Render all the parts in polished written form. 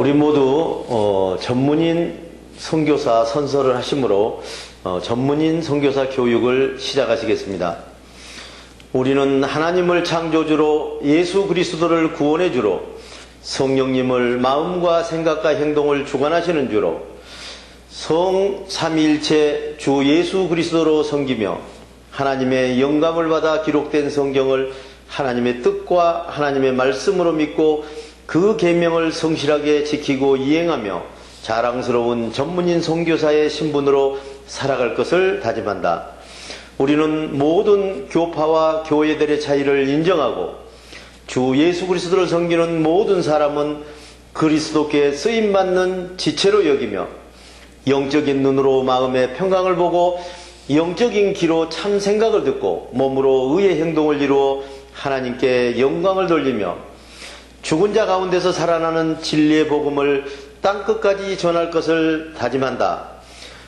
우리 모두 전문인 선교사 선서를 하심으로 전문인 선교사 교육을 시작하시겠습니다. 우리는 하나님을 창조주로 예수 그리스도를 구원해주로 성령님을 마음과 생각과 행동을 주관하시는 주로 성 삼위일체 주 예수 그리스도로 섬기며 하나님의 영감을 받아 기록된 성경을 하나님의 뜻과 하나님의 말씀으로 믿고 그 계명을 성실하게 지키고 이행하며 자랑스러운 전문인 선교사의 신분으로 살아갈 것을 다짐한다. 우리는 모든 교파와 교회들의 차이를 인정하고 주 예수 그리스도를 섬기는 모든 사람은 그리스도께 쓰임받는 지체로 여기며 영적인 눈으로 마음의 평강을 보고 영적인 귀로 참 생각을 듣고 몸으로 의의 행동을 이루어 하나님께 영광을 돌리며 죽은 자 가운데서 살아나는 진리의 복음을 땅끝까지 전할 것을 다짐한다.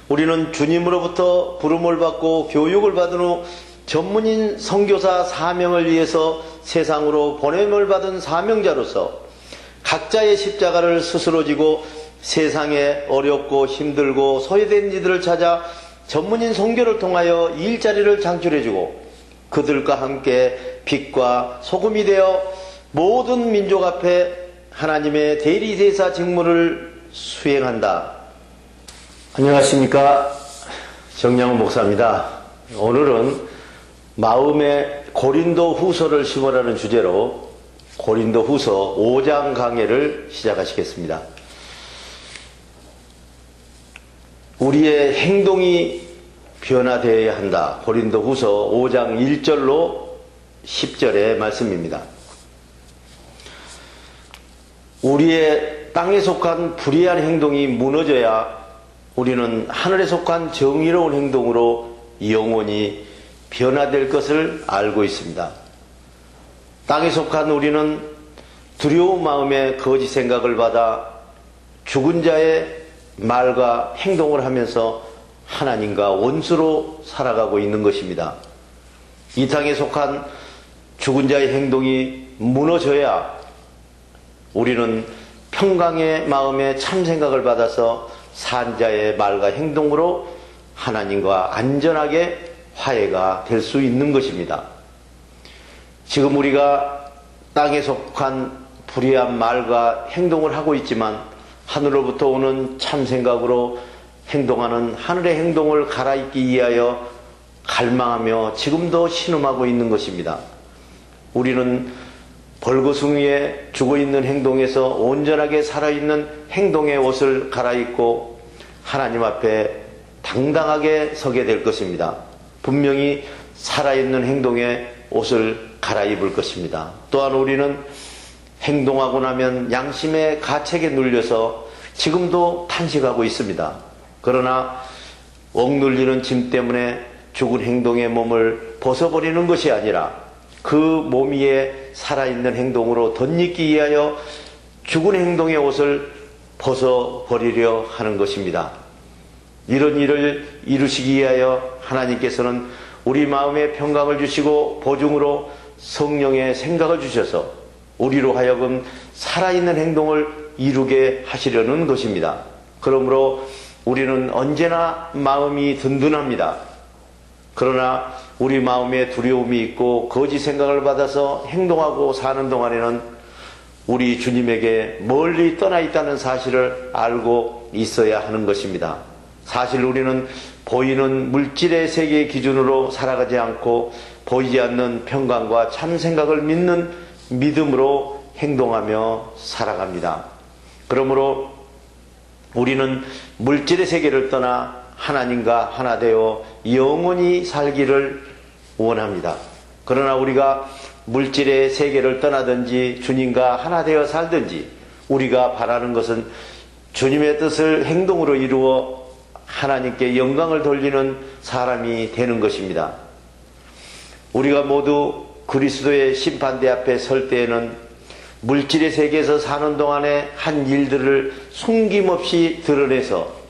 우리는 주님으로부터 부름을 받고 교육을 받은 후 전문인 선교사 사명을 위해서 세상으로 보냄을 받은 사명자로서 각자의 십자가를 스스로 지고 세상에 어렵고 힘들고 소외된 이들을 찾아 전문인 선교를 통하여 일자리를 창출해주고 그들과 함께 빛과 소금이 되어 모든 민족 앞에 하나님의 대리대사 직무를 수행한다. 안녕하십니까, 정양훈 목사입니다. 오늘은 마음의 고린도 후서를 심으라는 주제로 고린도 후서 5장 강해를 시작하시겠습니다. 우리의 행동이 변화되어야 한다. 고린도 후서 5장 1절로 10절의 말씀입니다. 우리의 땅에 속한 불의한 행동이 무너져야 우리는 하늘에 속한 정의로운 행동으로 영원히 변화될 것을 알고 있습니다. 땅에 속한 우리는 두려운 마음에 거짓 생각을 받아 죽은 자의 말과 행동을 하면서 하나님과 원수로 살아가고 있는 것입니다. 이 땅에 속한 죽은 자의 행동이 무너져야 우리는 평강의 마음에 참 생각을 받아서 산 자의 말과 행동으로 하나님과 안전하게 화해가 될 수 있는 것입니다. 지금 우리가 땅에 속한 불의한 말과 행동을 하고 있지만 하늘로부터 오는 참 생각으로 행동하는 하늘의 행동을 갈아입기 위하여 갈망하며 지금도 신음하고 있는 것입니다. 우리는 벌거숭이에 죽어있는 행동에서 온전하게 살아있는 행동의 옷을 갈아입고 하나님 앞에 당당하게 서게 될 것입니다. 분명히 살아있는 행동의 옷을 갈아입을 것입니다. 또한 우리는 행동하고 나면 양심의 가책에 눌려서 지금도 탄식하고 있습니다. 그러나 억눌리는 짐 때문에 죽은 행동의 몸을 벗어버리는 것이 아니라 그 몸 위에 살아있는 행동으로 덧입기 위하여 죽은 행동의 옷을 벗어버리려 하는 것입니다. 이런 일을 이루시기 위하여 하나님께서는 우리 마음에 평강을 주시고 보증으로 성령의 생각을 주셔서 우리로 하여금 살아있는 행동을 이루게 하시려는 것입니다. 그러므로 우리는 언제나 마음이 든든합니다. 그러나 우리 마음에 두려움이 있고 거짓 생각을 받아서 행동하고 사는 동안에는 우리 주님에게 멀리 떠나 있다는 사실을 알고 있어야 하는 것입니다. 사실 우리는 보이는 물질의 세계의 기준으로 살아가지 않고 보이지 않는 평강과 참 생각을 믿는 믿음으로 행동하며 살아갑니다. 그러므로 우리는 물질의 세계를 떠나 하나님과 하나 되어 영원히 살기를 원합니다. 그러나 우리가 물질의 세계를 떠나든지 주님과 하나 되어 살든지 우리가 바라는 것은 주님의 뜻을 행동으로 이루어 하나님께 영광을 돌리는 사람이 되는 것입니다. 우리가 모두 그리스도의 심판대 앞에 설 때에는 물질의 세계에서 사는 동안에 한 일들을 숨김없이 드러내서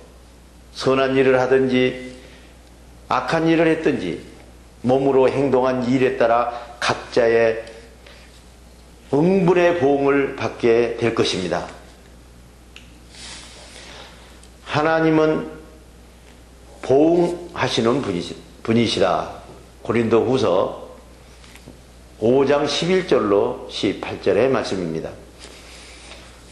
선한 일을 하든지 악한 일을 했든지 몸으로 행동한 일에 따라 각자의 응분의 보응을 받게 될 것입니다. 하나님은 보응하시는 분이시다. 고린도 후서 5장 11절로 18절의 말씀입니다.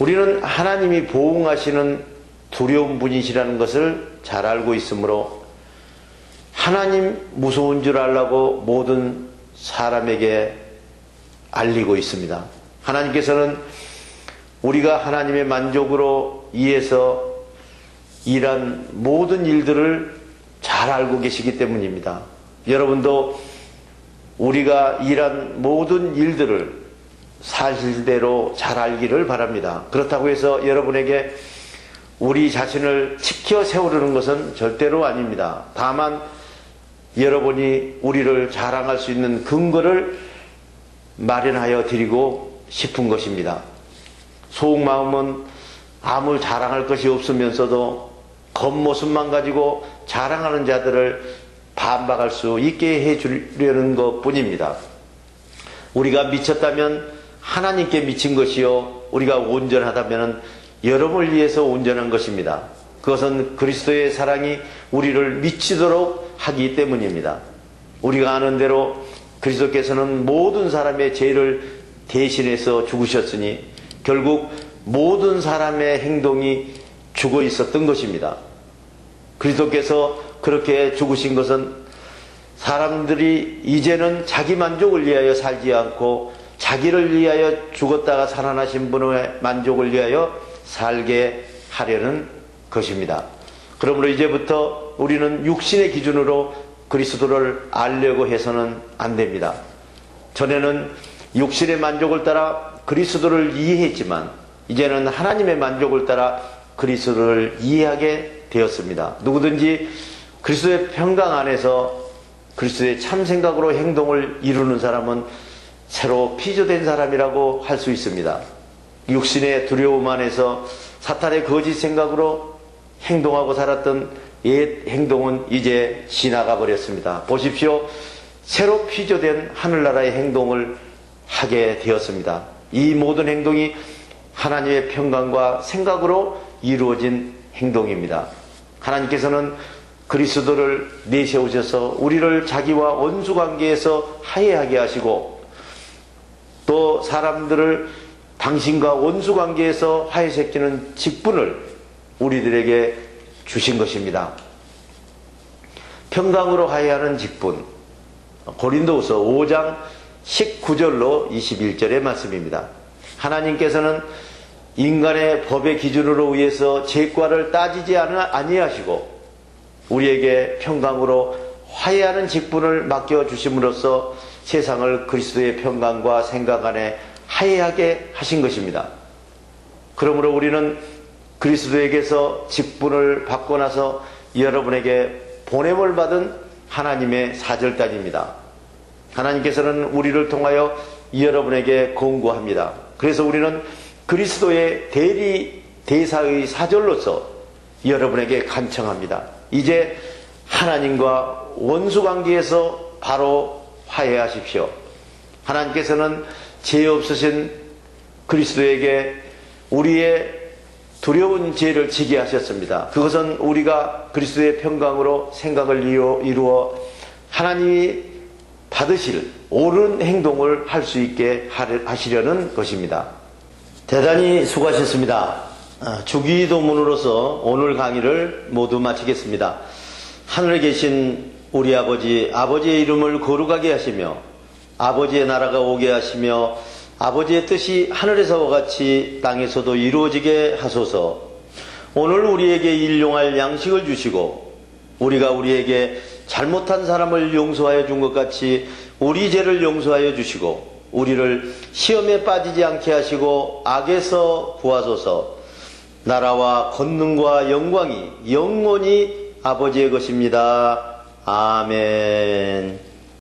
우리는 하나님이 보응하시는 두려운 분이시라는 것을 잘 알고 있으므로 하나님 무서운 줄 알라고 모든 사람에게 알리고 있습니다. 하나님께서는 우리가 하나님의 만족으로 위해서 일한 모든 일들을 잘 알고 계시기 때문입니다. 여러분도 우리가 일한 모든 일들을 사실대로 잘 알기를 바랍니다. 그렇다고 해서 여러분에게 우리 자신을 치켜 세우려는 것은 절대로 아닙니다. 다만 여러분이 우리를 자랑할 수 있는 근거를 마련하여 드리고 싶은 것입니다. 속마음은 아무 자랑할 것이 없으면서도 겉모습만 가지고 자랑하는 자들을 반박할 수 있게 해주려는 것 뿐입니다. 우리가 미쳤다면 하나님께 미친 것이요, 우리가 온전하다면 여러분을 위해서 온전한 것입니다. 그것은 그리스도의 사랑이 우리를 미치도록 하기 때문입니다. 우리가 아는 대로 그리스도께서는 모든 사람의 죄를 대신해서 죽으셨으니 결국 모든 사람의 행동이 죽어 있었던 것입니다. 그리스도께서 그렇게 죽으신 것은 사람들이 이제는 자기 만족을 위하여 살지 않고 자기를 위하여 죽었다가 살아나신 분의 만족을 위하여 살게 하려는 것입니다. 그러므로 이제부터 우리는 육신의 기준으로 그리스도를 알려고 해서는 안 됩니다. 전에는 육신의 만족을 따라 그리스도를 이해했지만 이제는 하나님의 만족을 따라 그리스도를 이해하게 되었습니다. 누구든지 그리스도의 평강 안에서 그리스도의 참 생각으로 행동을 이루는 사람은 새로 피조된 사람이라고 할 수 있습니다. 육신의 두려움 안에서 사탄의 거짓 생각으로 행동하고 살았던 옛 행동은 이제 지나가 버렸습니다. 보십시오. 새로 피조된 하늘나라의 행동을 하게 되었습니다. 이 모든 행동이 하나님의 평강과 생각으로 이루어진 행동입니다. 하나님께서는 그리스도를 내세우셔서 우리를 자기와 원수관계에서 화해하게 하시고 또 사람들을 당신과 원수관계에서 화해시키는 직분을 우리들에게 주신 것입니다. 평강으로 화해하는 직분, 고린도후서 5장 19절로 21절의 말씀입니다. 하나님께서는 인간의 법의 기준으로 의해서 죄과를 따지지 아니하시고 우리에게 평강으로 화해하는 직분을 맡겨주심으로써 세상을 그리스도의 평강과 생각 안에 화해하게 하신 것입니다. 그러므로 우리는 그리스도에게서 직분을 받고 나서 여러분에게 보냄을 받은 하나님의 사절단입니다. 하나님께서는 우리를 통하여 여러분에게 권고합니다. 그래서 우리는 그리스도의 대사의 사절로서 여러분에게 간청합니다. 이제 하나님과 원수관계에서 바로 화해하십시오. 하나님께서는 죄 없으신 그리스도에게 우리의 두려운 죄를 지게 하셨습니다. 그것은 우리가 그리스도의 평강으로 생각을 이루어 하나님이 받으실 옳은 행동을 할 수 있게 하시려는 것입니다. 대단히 수고하셨습니다. 주기도문으로서 오늘 강의를 모두 마치겠습니다. 하늘에 계신 우리 아버지의 이름을 거룩하게 하시며 아버지의 나라가 오게 하시며 아버지의 뜻이 하늘에서와 같이 땅에서도 이루어지게 하소서. 오늘 우리에게 일용할 양식을 주시고 우리가 우리에게 잘못한 사람을 용서하여 준 것 같이 우리 죄를 용서하여 주시고 우리를 시험에 빠지지 않게 하시고 악에서 구하소서. 나라와 권능과 영광이 영원히 아버지의 것입니다. 아멘.